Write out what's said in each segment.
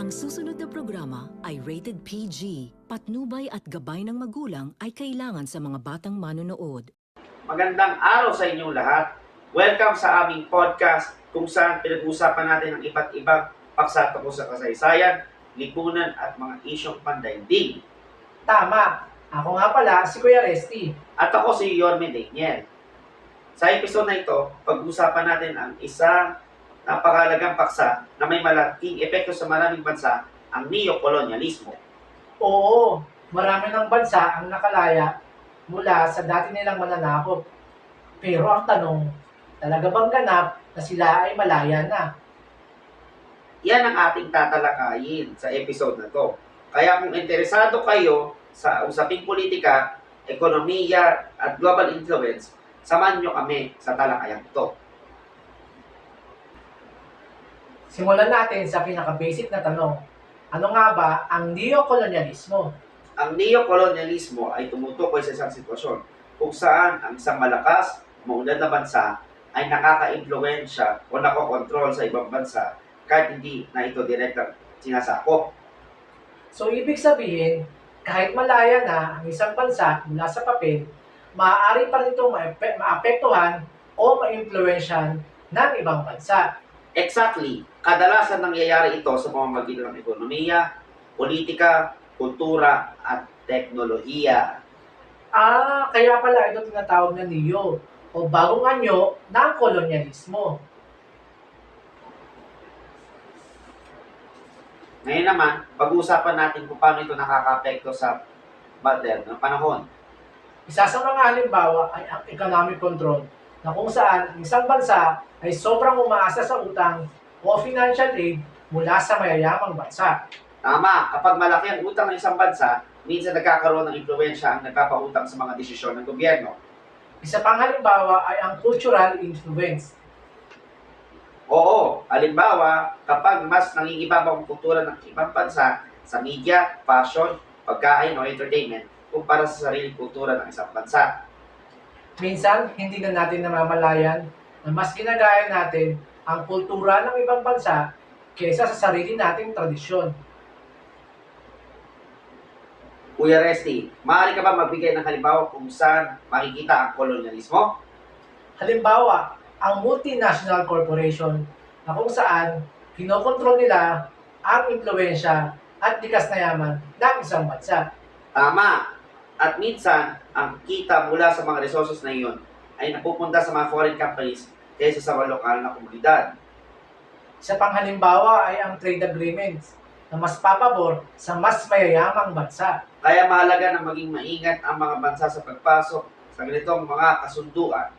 Ang susunod na programa ay rated PG. Patnubay at gabay ng magulang ay kailangan sa mga batang manonood. Magandang araw sa inyong lahat. Welcome sa aming podcast kung saan pinag-uusapan natin ang iba't ibang paksa tungkol sa kasaysayan, lipunan at mga isyong pandaigdig. Tama. Ako nga pala si Kuya Resty. At ako si Yorme Daniel. Sa episode na ito, pag-uusapan natin ang isang napakahalagang paksa na may malaking epekto sa maraming bansa, ang neokolonyalismo. Oo, marami ng bansa ang nakalaya mula sa dati nilang mananakop. Pero ang tanong, talaga bang ganap na sila ay malaya na? Yan ang ating tatalakayin sa episode na to. Kaya kung interesado kayo sa usaping politika, ekonomiya at global influence, samahan nyo kami sa talakayang ito. Simulan natin sa pinaka-basic na tanong. Ano nga ba ang neokolonyalismo? Ang neokolonyalismo ay tumutukoy sa isang sitwasyon kung saan ang isang malakas, maunlad na bansa ay nakaka-impluensya o nakokontrol sa ibang bansa kahit hindi na ito direktang sinasakop. So, ibig sabihin, kahit malaya na ang isang bansa mula sa papel, maaari pa rin itong maapektuhan o maimpluwensyahan ng ibang bansa. Exactly. Kadalasan nangyayari ito sa pamamagitan ng ekonomiya, politika, kultura, at teknolohiya. Kaya pala ito tinatawag na neo o bagong anyo ng kolonyalismo. Ngayon naman, pag-uusapan natin kung paano ito nakaka-apekto sa modern na panahon. Isa sa mga halimbawa ay ang economic control na kung saan ang isang bansa ay sobrang umaasa sa utang o financial aid mula sa mayayamang bansa. Tama, kapag malaki ang utang ng isang bansa, minsan nagkakaroon ng impluensya ang nagpapautang sa mga desisyon ng gobyerno. Isa pang halimbawa ay ang cultural influence. Oo, halimbawa, kapag mas nangingibabaw ang kultura ng ibang bansa sa media, fashion, pagkain o entertainment kumpara sa sariling kultura ng isang bansa. Minsan, hindi na natin namamalayan na mas ginagaya natin ang kultura ng ibang bansa kaysa sa sarili nating tradisyon. Kuya Resty, maaari ka ba magbigay ng halimbawa kung saan makikita ang kolonyalismo? Halimbawa, ang multinational corporation na kung saan kinokontrol nila ang impluensya at likas na yaman ng isang bansa. Tama. At minsan, ang kita mula sa mga resources na iyon ay napupunta sa mga foreign companies kaysa sa mga lokal na komunidad. Isa pang halimbawa ay ang trade agreements na mas papabor sa mas mayayamang bansa. Kaya mahalaga na maging maingat ang mga bansa sa pagpasok sa ganitong mga kasunduan.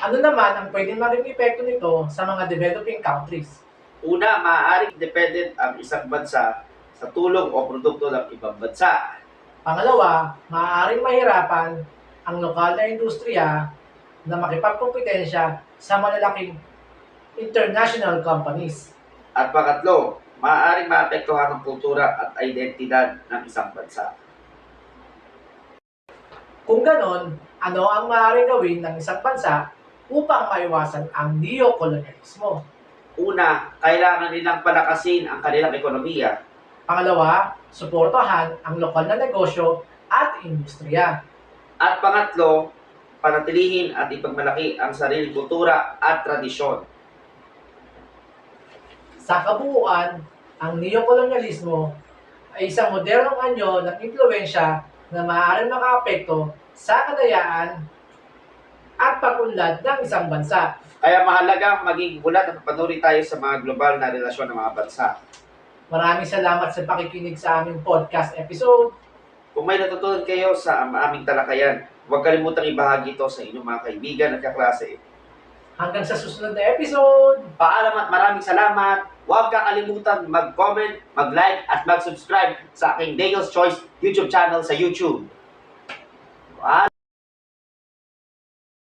Ano naman ang pwedeng maging epekto nito sa mga developing countries? Una, maaaring dependent ang isang bansa sa tulong o produkto ng ibang bansa. Pangalawa, maaaring mahirapan ang lokal na industriya na makipagkompetensya sa malalaking international companies. At pangatlo, maaaring maapektuhan ang kultura at identidad ng isang bansa. Kung ganon, ano ang maaaring gawin ng isang bansa upang maiwasan ang neokolonyalismo? Una, kailangan nilang palakasin ang kanilang ekonomiya. Pangalawa, suportahan ang lokal na negosyo at industriya. At pangatlo, panatilihin at ipagmalaki ang sariling kultura at tradisyon. Sa kabuuan, ang neokolonyalismo ay isang modernong anyo ng impluensya na maaaring makaapekto sa kalayaan at pag-unlad ng isang bansa. Kaya mahalagang maging bulat at panuri tayo sa mga global na relasyon ng mga bansa. Maraming salamat sa pakikinig sa aming podcast episode. Kung may natutunan kayo sa aming talakayan, huwag kalimutang ibahagi ito sa inyong mga kaibigan at kaklase. Hanggang sa susunod na episode! Paalam at maraming salamat. Huwag kakalimutan mag-comment, mag-like at mag-subscribe sa aking Dale's Choice YouTube channel sa YouTube.